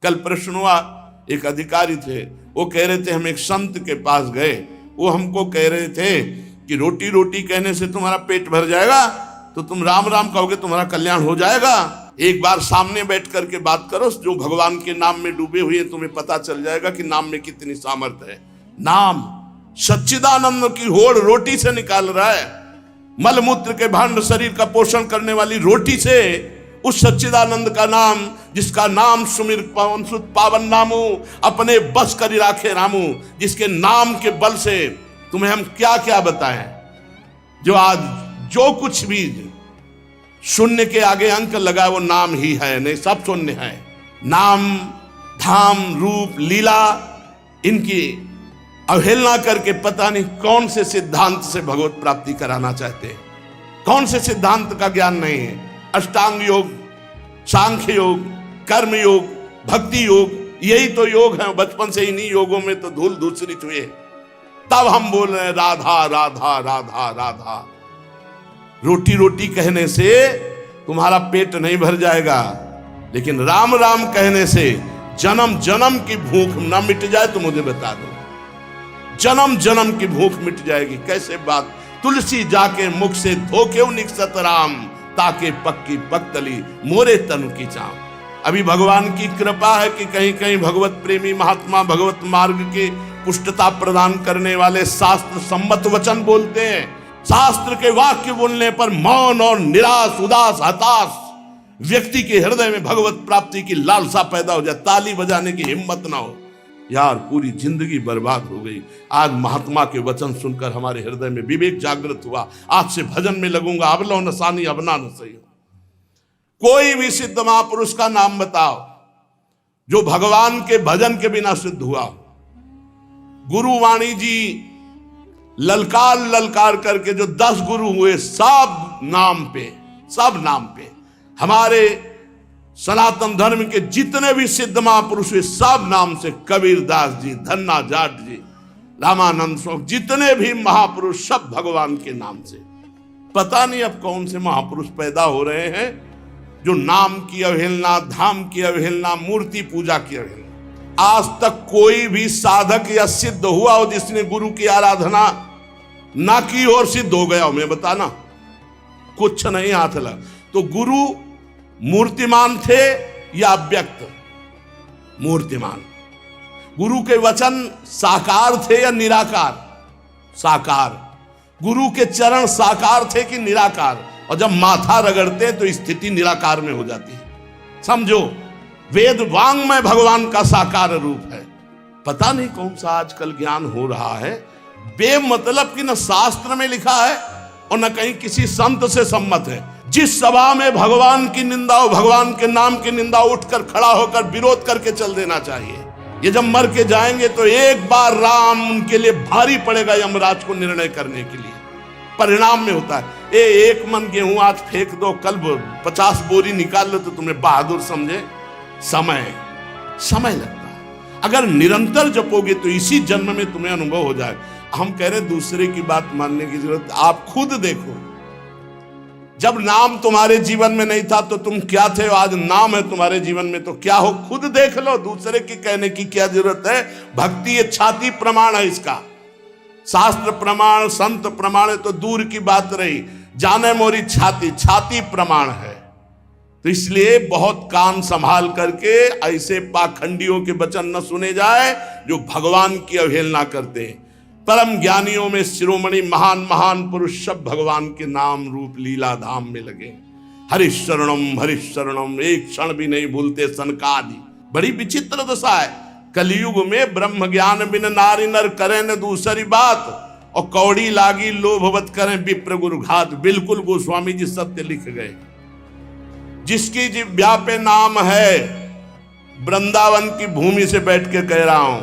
कल प्रश्न हुआ, एक अधिकारी थे, वो कह रहे थे हम एक संत के पास गए, वो हमको कह रहे थे कि रोटी रोटी कहने से तुम्हारा पेट भर जाएगा, तो तुम राम राम कहोगे तुम्हारा कल्याण हो जाएगा। एक बार सामने बैठ करके बात करो, जो भगवान के नाम में डूबे हुए हैं, तुम्हें पता चल जाएगा कि नाम में कितनी सामर्थ्य है। नाम सच्चिदानंद की होड़ रोटी से निकाल रहा है। मलमूत्र के भांड शरीर का पोषण करने वाली रोटी से उस सच्चिदानंद का नाम, जिसका नाम सुमिर पवन सुत पावन नामू, अपने बस करी राखे रामू, जिसके नाम के बल से तुम्हें हम क्या क्या बताएं। जो आज जो कुछ भी शून्य के आगे अंक लगा वो नाम ही है, नहीं सब शून्य है। नाम धाम रूप लीला इनकी अवहेलना करके पता नहीं कौन से सिद्धांत से भगवत प्राप्ति कराना चाहते हैं, कौन से सिद्धांत का ज्ञान नहीं है। अष्टांग योग, सांख्य योग, कर्म योग, भक्ति योग, यही तो योग है। बचपन से इन्हीं योगों में तो धूल धूसरित हुए, तब हम बोल रहे हैं राधा राधा राधा राधा। रोटी रोटी कहने से तुम्हारा पेट नहीं भर जाएगा, लेकिन राम राम कहने से जन्म जन्म की भूख न मिट जाए तो मुझे बता दो, जन्म जन्म की भूख मिट जाएगी। कैसे बात, तुलसी जाके मुख से धोके निकसत राम, ताके पक्की पक्तली मोरे तनु की चाम। अभी भगवान की कृपा है कि कहीं कहीं भगवत प्रेमी महात्मा भगवत मार्ग की पुष्टता प्रदान करने वाले शास्त्र सम्मत वचन बोलते हैं। शास्त्र के वाक्य बोलने पर मौन और निराश उदास हताश व्यक्ति के हृदय में भगवत प्राप्ति की लालसा पैदा हो जाए, ताली बजाने की हिम्मत ना हो। यार पूरी जिंदगी बर्बाद हो गई। आज महात्मा के वचन सुनकर हमारे हृदय में विवेक जागृत हुआ। आज से भजन में लगूंगा, अब लो नसानी अब ना सही। कोई भी सिद्ध महापुरुष का नाम बताओ जो भगवान के भजन के बिना सिद्ध हुआ। गुरुवाणी जी ललकार ललकार करके जो 10 गुरु हुए, सब नाम पे हमारे सनातन धर्म के जितने भी सिद्ध महापुरुष हुए सब नाम से, कबीरदास जी, धन्ना जाट जी, रामानंद स्वामी, जितने भी महापुरुष सब भगवान के नाम से। पता नहीं अब कौन से महापुरुष पैदा हो रहे हैं जो नाम की अवहेलना, धाम की अवहेलना, मूर्ति पूजा की अवहेलना। आज तक कोई भी साधक या सिद्ध हुआ हो जिसने गुरु की आराधना ना की और सिद्ध हो गया हो, मैं बताना कुछ नहीं हाथ लगा। तो गुरु मूर्तिमान थे या अव्यक्त? मूर्तिमान। गुरु के वचन साकार थे या निराकार? साकार। गुरु के चरण साकार थे कि निराकार? और जब माथा रगड़ते तो स्थिति निराकार में हो जाती है। समझो, वेद वांग्मय भगवान का साकार रूप है। पता नहीं कौन सा आजकल ज्ञान हो रहा है बेमतलब कि न शास्त्र में लिखा है और न कहीं किसी संत से सम्मत है। जिस सभा में भगवान की निंदा हो, भगवान के नाम की निंदा, उठकर खड़ा होकर विरोध करके चल देना चाहिए। ये जब मर के जाएंगे तो एक बार राम उनके लिए भारी पड़ेगा यमराज को निर्णय करने के लिए। परिणाम में होता है एक मन गेहूं आज फेंक दो, कल 50 बोरी निकाल लो तो तुम्हें बहादुर समझे। समय लगता है। अगर निरंतर जपोगे तो इसी जन्म में तुम्हें अनुभव हो जाए। हम कह रहे दूसरे की बात मानने की जरूरत, आप खुद देखो। जब नाम तुम्हारे जीवन में नहीं था तो तुम क्या थे, आज नाम है तुम्हारे जीवन में तो क्या हो, खुद देख लो। दूसरे की कहने की क्या जरूरत है। भक्ति ये छाती प्रमाण है इसका। शास्त्र प्रमाण, संत प्रमाण तो दूर की बात रही, जाने मोरी छाती प्रमाण है। तो इसलिए बहुत कान संभाल करके ऐसे पाखंडियों के वचन न सुने जाए जो भगवान की अवहेलना करते हैं। परम ज्ञानियों में शिरोमणि महान महान पुरुष सब भगवान के नाम रूप लीला धाम में लगे। हरिशरणम एक क्षण भी नहीं भूलते सनकादि। बड़ी विचित्र दशा है। कलयुग में ब्रह्म ज्ञान बिन नारी नर करें न दूसरी बात, और कौड़ी लागी लोभवत करें विप्र गुरु घात। बिल्कुल गोस्वामी जी सत्य लिख गए। जिसकी जिह्वा पे नाम है, वृंदावन की भूमि से बैठ के कह रहा हूं,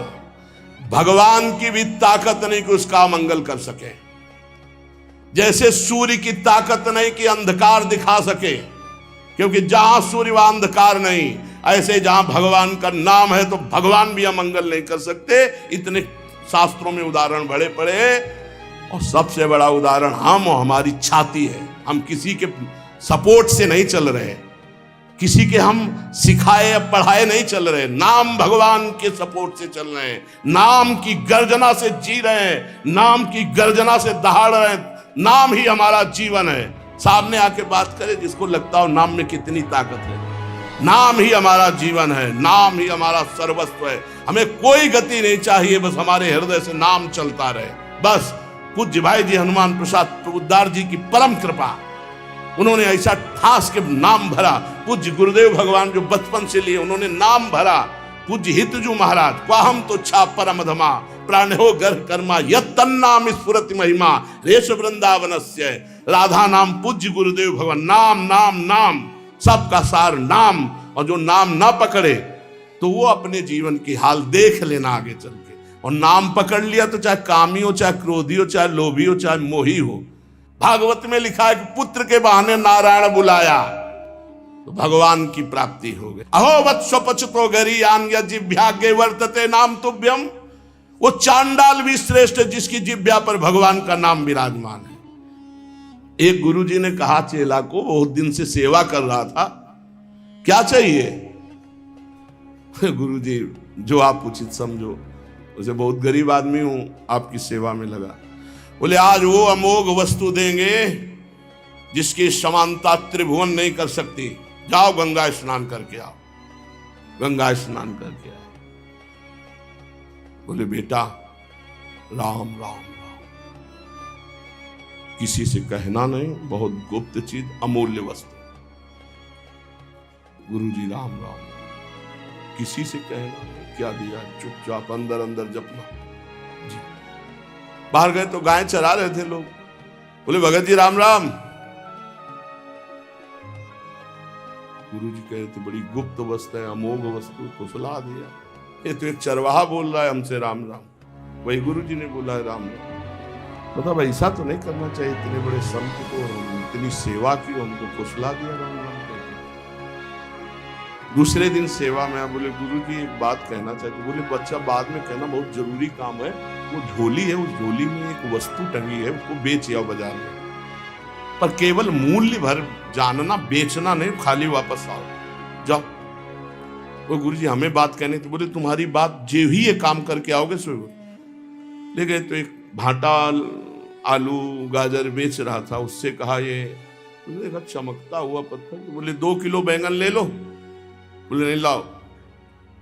भगवान की भी ताकत नहीं कि उसका मंगल कर सके। जैसे सूर्य की ताकत नहीं कि अंधकार दिखा सके, क्योंकि जहां सूर्य वहां अंधकार नहीं। ऐसे जहां भगवान का नाम है तो भगवान भी अमंगल नहीं कर सकते। इतने शास्त्रों में उदाहरण बड़े पड़े, और सबसे बड़ा उदाहरण हम और हमारी छाती है। हम किसी के सपोर्ट से नहीं चल रहे, किसी के हम सिखाए या पढ़ाए नहीं चल रहे, नाम भगवान के सपोर्ट से चल रहे हैं, नाम की गर्जना से जी रहे हैं, नाम की गर्जना से दहाड़ रहे हैं। नाम ही हमारा जीवन है। सामने आके बात करे जिसको लगता हो नाम में कितनी ताकत है। नाम ही हमारा जीवन है, नाम ही हमारा सर्वस्व है। हमें कोई गति नहीं चाहिए, बस हमारे हृदय से नाम चलता रहे। बस पूज्य भाई जी हनुमान प्रसाद प्रबुद्धार जी की परम कृपा, उन्होंने ऐसा ठास के नाम भरा। पूज्य गुरुदेव भगवान जो बचपन से लिए उन्होंने नाम भरा। पूज्य हितजू महाराज, क्वाहम तो छा परमधमा प्राणहो गर्भ कर्मा यत तन्नाम स्फुरति महिमा रेश वृंदावनस्य। राधा नाम पूज्य गुरुदेव भगवान, नाम नाम नाम, सबका सार नाम। और जो नाम ना पकड़े तो वो अपने जीवन की हाल देख लेना आगे चल के। और नाम पकड़ लिया तो चाहे कामी हो, चाहे क्रोधी हो, चाहे लोभी हो, चाहे मोही हो। भागवत में लिखा है कि पुत्र के बहाने नारायण बुलाया तो भगवान की प्राप्ति हो गई। अहो वत्सो पचतो गरीयान जिह्वाग्रे वर्तते नाम तुभ्यम। वो चांडाल भी श्रेष्ठ जिसकी जिह्वा पर भगवान का नाम विराजमान है। एक गुरुजी ने कहा चेला को, बहुत दिन से सेवा कर रहा था, क्या चाहिए? गुरुजी जो आप उचित समझो। उसे बहुत गरीब आदमी हूं, आपकी सेवा में लगा। बोले आज वो अमोघ वस्तु देंगे जिसकी समानता त्रिभुवन नहीं कर सकती। जाओ गंगा स्नान करके आओ। गंगा स्नान करके आओ। बोले बेटा राम राम राम, किसी से कहना नहीं, बहुत गुप्त चीज, अमूल्य वस्तु। गुरुजी राम राम, किसी से कहना नहीं, क्या दिया? चुपचाप अंदर अंदर जपना जी। बाहर गए तो गाय चरा रहे थे लोग। बोले भगत जी राम राम। गुरुजी कहे तो बड़ी गुप्त वस्तु है, अमोघ वस्तु, तो सुला दिया। ये तो एक चरवाहा बोल रहा है हमसे राम राम। वही गुरुजी ने बोला है राम राम। मतलब ऐसा तो नहीं करना चाहिए, इतने बड़े संत को इतनी सेवा की, हमको फुसला दिया राम राम करके। दूसरे दिन सेवा में बोले गुरुजी एक बात कहना चाहते। बोले बच्चा बाद में कहना, बहुत जरूरी काम है। वो झोली है, उस झोली में एक वस्तु टंगी है, उसको बेच आओ बाजार में, पर केवल मूल्य भर जानना, बेचना नहीं, खाली वापस आओ। जाओ। वो गुरुजी हमें बात कहने तो बोले तुम्हारी बात जो ही ये काम करके आओगे सो। ले गए तो एक भाटा आलू गाजर बेच रहा था, उससे कहा ये देखा चमकता हुआ पत्थर। बोले 2 किलो बैंगन ले लो। बोले नहीं लाओ।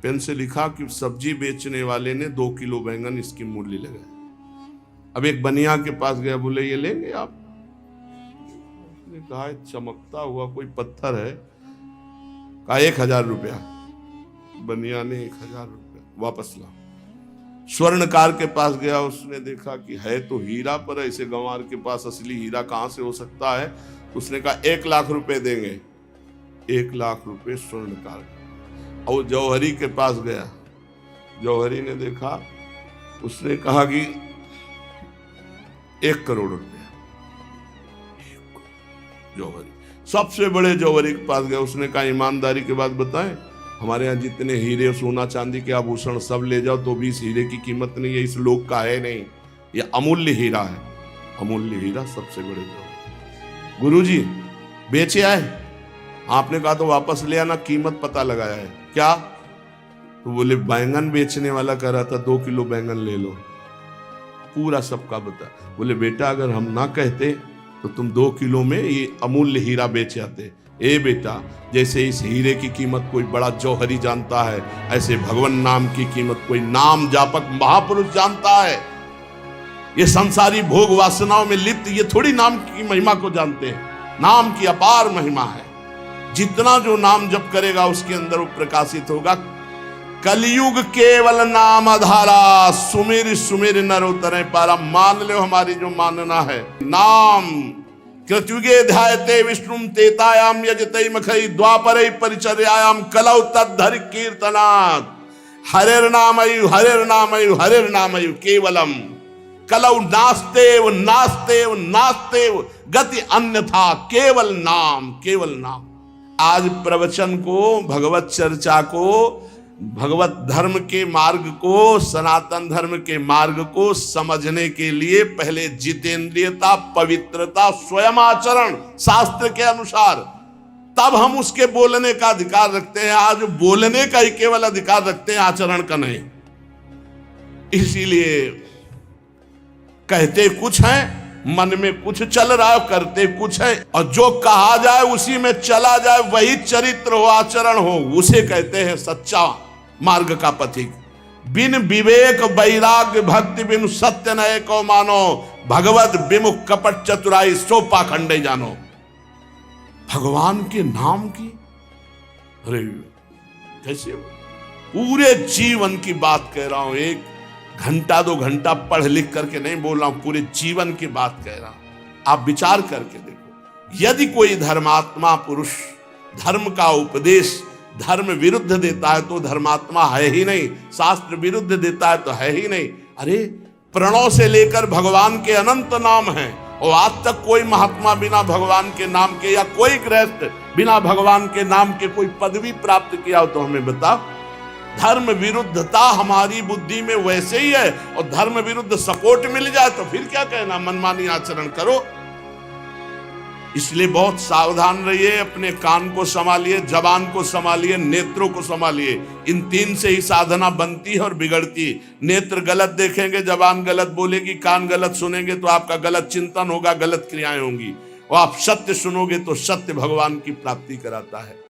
पेन से लिखा कि सब्जी बेचने वाले ने 2 किलो बैंगन इसकी मूल्य लगाया। अब एक बनिया के पास गया, बोले ये लेंगे आप? उसने कहा चमकता हुआ कोई पत्थर है। कहा 1000 रुपया। बनिया ने 1000 रुपया वापस ला। स्वर्णकार के पास गया, उसने देखा कि है तो हीरा, पर ऐसे गंवार के पास असली हीरा कहां से हो सकता है। उसने कहा 1 लाख रुपए देंगे। 1 लाख रुपए स्वर्णकार। और जौहरी के पास गया, जौहरी ने देखा, उसने कहा कि 1 करोड़ रुपया। जौहरी सबसे बड़े जौहरी के पास गया, उसने कहा ईमानदारी के बात बताएं, हमारे यहाँ जितने हीरे सोना चांदी के आभूषण सब ले जाओ तो भी इस हीरे की कीमत नहीं है, इस लोक का है नहीं, ये अमूल्य हीरा है। अमूल्य हीरा सबसे बड़े जौहरी। गुरुजी बेचे आए? आपने कहा तो वापस ले आना, कीमत पता लगाया है। क्या? तो बोले बैंगन बेचने वाला कह रहा था 2 किलो बैंगन ले लो। पूरा सबका बता। बोले बेटा अगर हम ना कहते तो तुम 2 किलो में ये अमूल्य हीरा बेच आते। ए बेटा, जैसे इस हीरे की कीमत कोई बड़ा जौहरी जानता है, ऐसे भगवान नाम की कीमत कोई नाम जापक महापुरुष जानता है। ये संसारी भोग वासनाओं में लिप्त ये थोड़ी नाम की महिमा को जानते हैं। नाम की अपार महिमा है। जितना जो नाम जप करेगा उसके अंदर वो प्रकाशित होगा। कलयुग केवल नाम आधारा, सुमिर सुमिर नर उतरे पारा। मान लो हमारी जो मानना है, नाम कृतयुगे ध्यायते विष्णुम तेतायाम यजते मखई द्वापरे परिचर्यायाम कलौ तद्धरि कीर्तनात्। हरेर नामयु हरेर नामयु हरेर नामयु केवलम कलौ नास्तेव नास्तेव नास्तेव गति अन्यथा केवल नाम, केवल नाम। आज प्रवचन को, भगवत चर्चा को, भगवत धर्म के मार्ग को, सनातन धर्म के मार्ग को समझने के लिए पहले जितेंद्रियता, पवित्रता, स्वयं आचरण शास्त्र के अनुसार, तब हम उसके बोलने का अधिकार रखते हैं। आज बोलने का ही केवल अधिकार रखते हैं, आचरण का नहीं। इसीलिए कहते कुछ है, मन में कुछ चल रहा है, करते कुछ है, और जो कहा जाए उसी में चला जाए, वही चरित्र हो, आचरण हो, उसे कहते हैं सच्चा मार्ग का पथिक। बिन विवेक वैराग्य भक्ति बिन सत्य नए को मानो, भगवत विमुख कपट चतुराई सो पाखंडे जानो। भगवान के नाम की, अरे कैसे पूरे जीवन की बात कह रहा हूं, एक घंटा 2 घंटा पढ़ लिख करके नहीं बोल रहा हूं, पूरे जीवन की बात कह रहा हूं। आप विचार करके देखो, यदि कोई धर्मात्मा पुरुष धर्म का उपदेश धर्म विरुद्ध देता है तो धर्मात्मा है ही नहीं, शास्त्र विरुद्ध देता है तो है ही नहीं। अरे प्रणव से लेकर भगवान के अनंत नाम हैं, और आज तक कोई महात्मा बिना भगवान के नाम के, या कोई गृहस्थ बिना भगवान के नाम के कोई पदवी प्राप्त किया हो तो हमें बताओ। धर्म विरुद्धता हमारी बुद्धि में वैसे ही है, और धर्म विरुद्ध सपोर्ट मिल जाए तो फिर क्या कहना, मनमानी आचरण करो। इसलिए बहुत सावधान रहिए, अपने कान को संभालिए, जबान को संभालिए, नेत्रों को संभालिए। इन 3 से ही साधना बनती है और बिगड़ती। नेत्र गलत देखेंगे, जबान गलत बोलेगी, कान गलत सुनेंगे तो आपका गलत चिंतन होगा, गलत क्रियाएं होंगी। और आप सत्य सुनोगे तो सत्य भगवान की प्राप्ति कराता है।